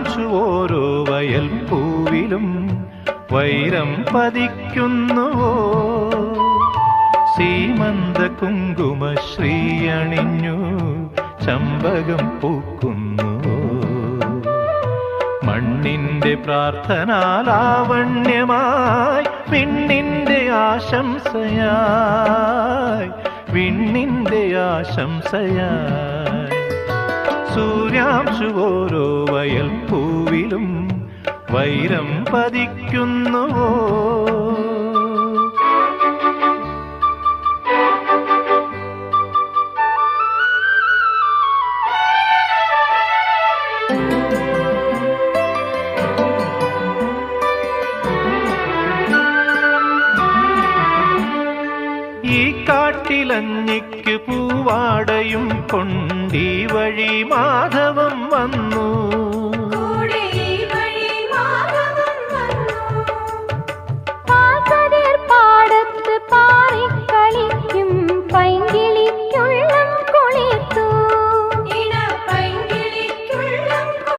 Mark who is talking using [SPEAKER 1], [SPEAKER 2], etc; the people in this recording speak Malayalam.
[SPEAKER 1] സൂര്യാംശു ഓരോ വയൽ പൂവിലും വൈരം പതിക്കുന്നുവോ? സീമന്ത കുങ്കുമ ശ്രീയണിഞ്ഞു ചമ്പകം പൂക്കുന്നുവോ? മണ്ണിന്റെ പ്രാർത്ഥനാലാവണ്യമായി വിണ്ണിന്റെ ആശംസയായി, വിണ്ണിന്റെ ആശംസയായി. സൂര്യാംശു ഓരോ വയൽ പൂവിലും വൈരം പതിക്കുന്നുവോ? ഈ കാട്ടിലഞ്ഞിക്ക് പൂവാടയും കൊണ്ടീ വഴി മാധവം വന്നു.